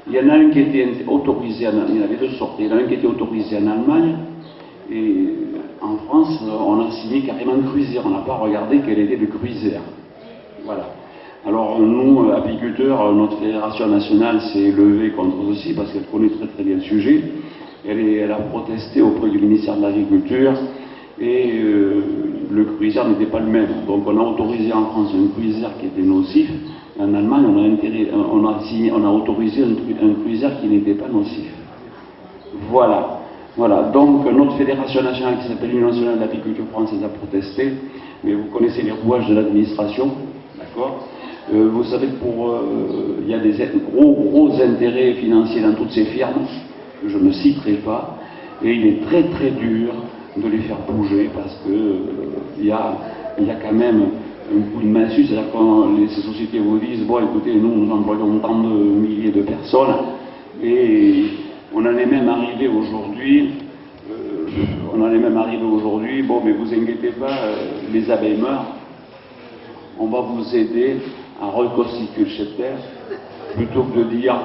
Il y en a un qui était autorisé, il y en avait deux sortes. Il y en a un qui était autorisé en Allemagne, et en France, on a signé carrément Cruiser. On n'a pas regardé quel était le Cruiser. Voilà. Alors nous, apiculteurs, notre fédération nationale s'est levée contre ceci parce qu'elle connaît très très bien le sujet. Elle a protesté auprès du ministère de l'Agriculture et le Cruiser n'était pas le même. Donc on a autorisé en France un Cruiser qui était nocif. En Allemagne, on a autorisé un Cruiser qui n'était pas nocif. Voilà. Voilà. Donc notre fédération nationale qui s'appelle l'Union nationale de l'apiculture française a protesté, mais vous connaissez les rouages de l'administration, d'accord ? Vous savez que il y a des gros intérêts financiers dans toutes ces firmes, que je ne citerai pas, et il est très très dur de les faire bouger parce que il y a quand même un coup de main dessus, c'est-à-dire quand ces sociétés vous disent bon écoutez, nous employons tant de milliers de personnes, et on en est même arrivé aujourd'hui, bon mais vous inquiétez pas, les abeilles meurent, on va vous aider à reconstituer le cheptel, plutôt que de dire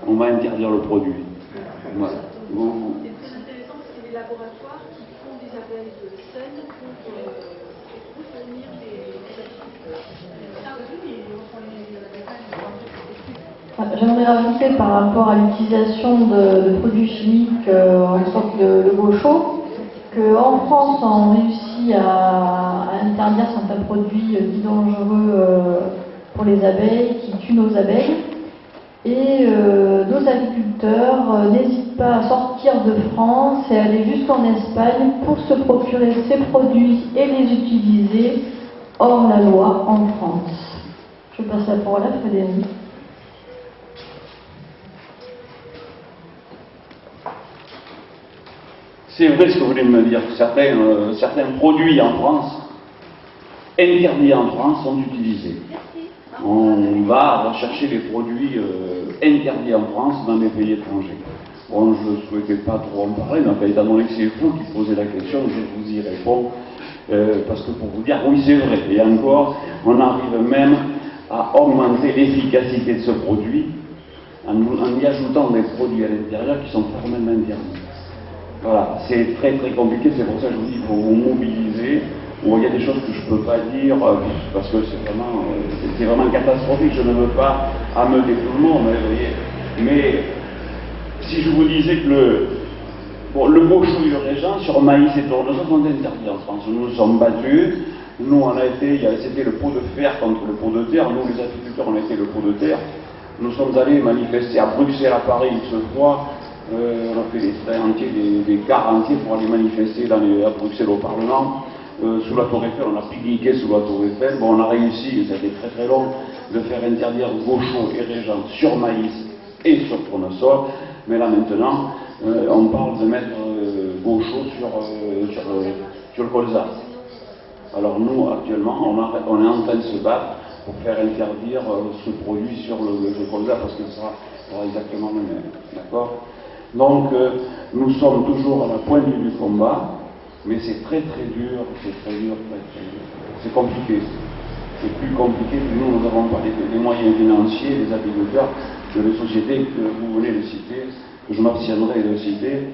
on va interdire le produit. Voilà. C'est très intéressant parce que les laboratoires qui font des abeilles saines pour fournir des abeilles. J'aimerais rajouter par rapport à l'utilisation de produits chimiques en sorte de gaucho, qu'en France on réussit à interdire certains produits dits dangereux pour les abeilles, qui tuent nos abeilles. Et nos agriculteurs n'hésitent pas à sortir de France et aller jusqu'en Espagne pour se procurer ces produits et les utiliser hors la loi en France. Je passe la parole à Frédéric. C'est vrai ce que vous venez de me dire. Certains produits en France, interdits en France, sont utilisés. On va rechercher les produits interdits en France dans les pays étrangers. Bon, je ne souhaitais pas trop en parler, mais étant donné que c'est vous qui posez la question, je vous y réponds, parce que pour vous dire, oui c'est vrai, et encore, on arrive même à augmenter l'efficacité de ce produit en y ajoutant des produits à l'intérieur qui sont formellement interdits. Voilà, c'est très très compliqué, c'est pour ça que je vous dis qu'il faut vous mobiliser. Bon, il y a des choses que je ne peux pas dire parce que c'est vraiment catastrophique, je ne veux pas ameuter tout le monde, vous voyez. Mais si je vous disais que le gaucho et le régent sur maïs et tournesol sont interdits en France, nous nous sommes battus, nous on a été, c'était le pot de fer contre le pot de terre, nous les apiculteurs on a été le pot de terre, nous sommes allés manifester à Bruxelles, à Paris X fois. On a fait des trains entiers, des cars entiers pour aller manifester à Bruxelles au Parlement. Sous la Tour Eiffel, on a pique-niqué sous la Tour Eiffel. Bon, on a réussi, ça a été très très long, de faire interdire gaucho et régent sur maïs et sur tournesol. Mais là maintenant, on parle de mettre gaucho sur le colza. Alors nous, actuellement, on est en train de se battre pour faire interdire ce produit sur le colza parce que ça sera exactement le même. D'accord ? Donc, nous sommes toujours à la pointe du combat, mais c'est très très dur, c'est compliqué. C'est plus compliqué que nous n'avons pas les moyens financiers, les agriculteurs, que les sociétés que vous venez de citer, que je m'abstiendrai de citer.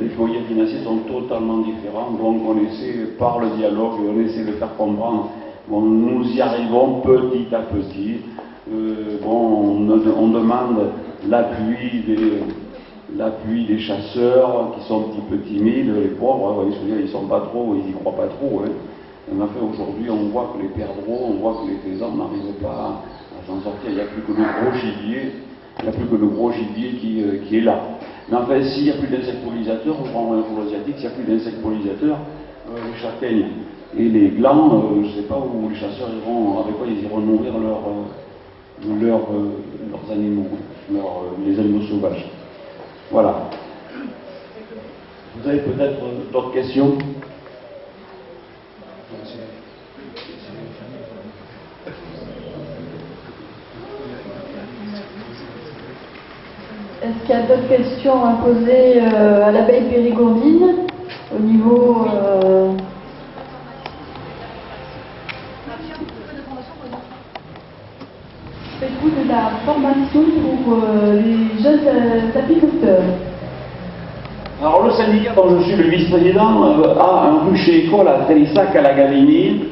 Les moyens financiers sont totalement différents, donc on essaie, par le dialogue, on essaie de faire comprendre. Bon, nous y arrivons petit à petit. On demande l'appui des chasseurs qui sont un petit peu timides, les pauvres, ils sont pas trop, ils y croient pas trop. En fait, aujourd'hui, on voit que les perdreaux, on voit que les paysans n'arrivent pas à s'en sortir. Il n'y a plus que le gros gibier, qui est là. Mais enfin, s'il n'y a plus d'insectes pollinisateurs, on prend un four asiatique, s'il n'y a plus d'insectes pollinisateurs, les châtaignes et les glands, je ne sais pas où les chasseurs iront, avec quoi ils iront nourrir leurs animaux, les animaux sauvages. Voilà. Vous avez peut-être d'autres questions ? Est-ce qu'il y a d'autres questions à poser à l'abeille périgourdine au niveau Faites-vous de la formation pour les jeunes apiculteurs. Alors le syndicat dont je suis le vice-président a un rucher-école à Trélissac à la Galigny,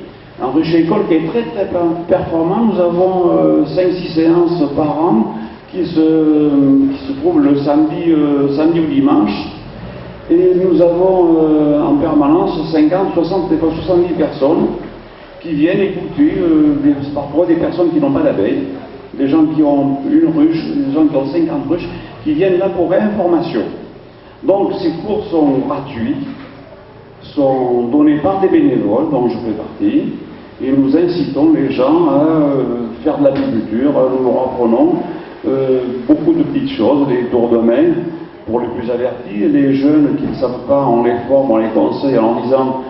un rucher-école qui est très très performant. Nous avons 5-6 séances par an qui se trouvent le samedi ou dimanche. Et nous avons en permanence 50, 60, des fois 70 personnes qui viennent écouter, parfois des personnes qui n'ont pas d'abeilles, des gens qui ont une ruche, des gens qui ont 50 ruches, qui viennent là pour information. Donc ces cours sont gratuits, sont donnés par des bénévoles dont je fais partie, et nous incitons les gens à faire de l'apiculture. Nous leur apprenons beaucoup de petites choses, des tours de main pour les plus avertis. Les jeunes qui ne savent pas, on les forme, on les conseille en disant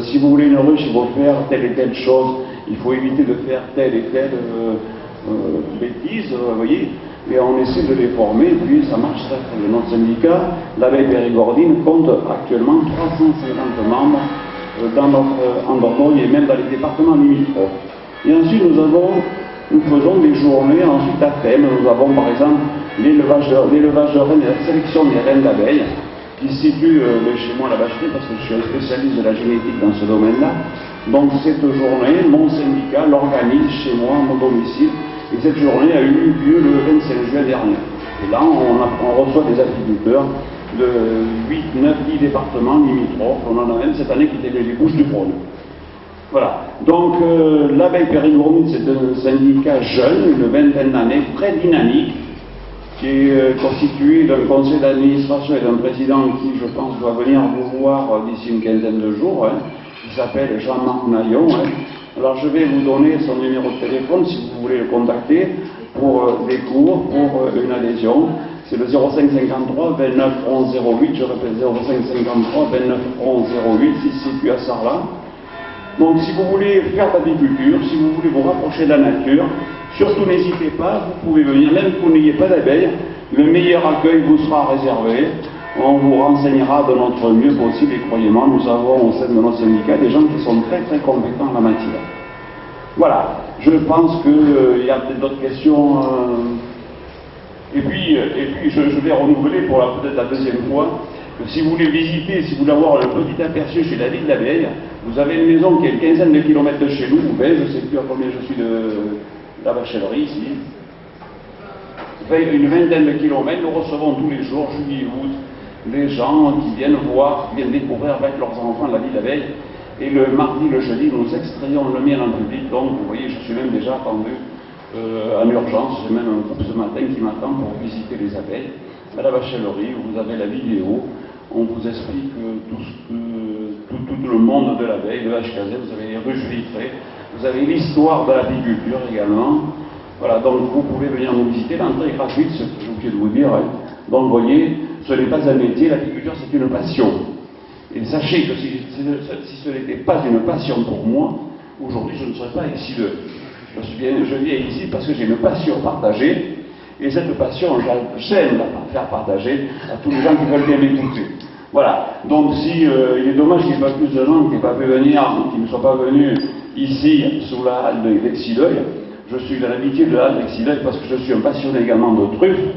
si vous voulez une ruche, il faut faire telle et telle chose, il faut éviter de faire telle et telle bêtise, vous voyez. Et on essaie de les former, et puis ça marche très très bien. Notre syndicat, l'abeille périgordine, compte actuellement 350 membres en Dordogne et même dans les départements limitrophes. Et ensuite nous faisons des journées ensuite à thème. Nous avons par exemple l'élevage de rennes et la sélection des reines d'abeilles, qui se situe chez moi à la bâcherie, parce que je suis un spécialiste de la génétique dans ce domaine-là. Donc cette journée, mon syndicat l'organise chez moi, à mon domicile. Et cette journée a eu lieu le 25 juin dernier. Et là, on reçoit des apiculteurs de 8, 9, 10 départements limitrophes. On en a même cette année qui étaient les Bouches-du-Rhône. Voilà. Donc, l'abeille périgordine, c'est un syndicat jeune, une vingtaine d'années, très dynamique, qui est constitué d'un conseil d'administration et d'un président qui, je pense, doit venir vous voir d'ici une quinzaine de jours, qui s'appelle Jean-Marc Naillon. Alors je vais vous donner son numéro de téléphone si vous voulez le contacter pour des cours, pour une adhésion. C'est le 0553 29 11 08, je répète 0553 29 11 08, il se situe à Sarlat. Donc si vous voulez faire d'apiculture, si vous voulez vous rapprocher de la nature, surtout n'hésitez pas, vous pouvez venir, même que vous n'ayez pas d'abeilles, le meilleur accueil vous sera réservé. On vous renseignera de notre mieux possible et croyez-moi, nous avons au sein de notre syndicat des gens qui sont très très compétents en la matière. Voilà, je pense qu'il y a peut-être d'autres questions. Et puis je vais renouveler pour peut-être la deuxième fois que si vous voulez visiter, si vous voulez avoir un petit aperçu chez la ville d'Abeille, vous avez une maison qui est une quinzaine de kilomètres de chez nous, ou bien je ne sais plus à combien je suis de la bachellerie ici. Une vingtaine de kilomètres, nous recevons tous les jours, juillet et août, des gens qui viennent voir, qui viennent découvrir avec leurs enfants la ville d'abeille. Et le mardi, le jeudi, nous extrayons le miel en public. Donc, vous voyez, je suis même déjà attendu en urgence. J'ai même un groupe ce matin qui m'attend pour visiter les abeilles. À la bachellerie, vous avez la vidéo. On vous explique tout le monde de l'abeille, de HKZ. Vous avez les ruches vitrées. Vous avez l'histoire de l'apiculture également. Voilà, donc vous pouvez venir nous visiter. L'entrée est gratuite, ce que j'ai oublié de vous dire. Donc, vous voyez, ce n'est pas un métier, l'apiculture c'est une passion. Et sachez que si ce n'était pas une passion pour moi, aujourd'hui je ne serais pas exileux. Je viens ici parce que j'ai une passion partagée, et cette passion, j'aime la faire partager à tous les gens qui veulent bien m'écouter. Voilà, donc si il est dommage qu'il n'y ait pas plus de gens qui n'aient pas pu venir, qui ne soient pas venus ici sous la halle d'Exileuil. Je suis dans l'amitié de la halle d'Exileuil parce que je suis un passionné également de truffes.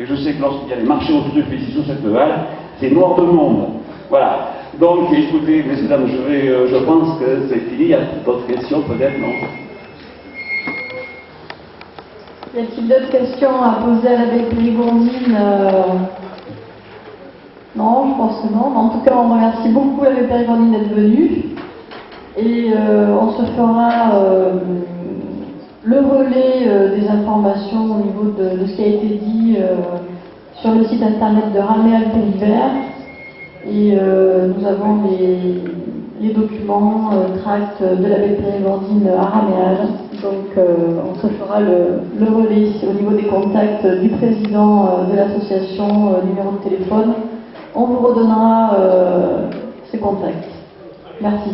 Et je sais que lorsqu'il y a les marchés aux truffes ici sous cette halle, c'est noir de monde. Voilà. Donc, écoutez, messieurs, dames, je pense que c'est fini. Il y a d'autres questions, peut-être, non? Y a-t-il d'autres questions à poser à l'abeille périgordine? Non, je pense que non. En tout cas, on remercie beaucoup l'abeille périgordine d'être venue. Et on se fera le relais des informations au niveau de ce qui a été dit sur le site internet de Raméal Pays Vert. Et nous avons les documents, tracts de l'abeille périgordine à Raméal. Donc on se fera le relais au niveau des contacts du président de l'association, numéro de téléphone. On vous redonnera ces contacts. Merci.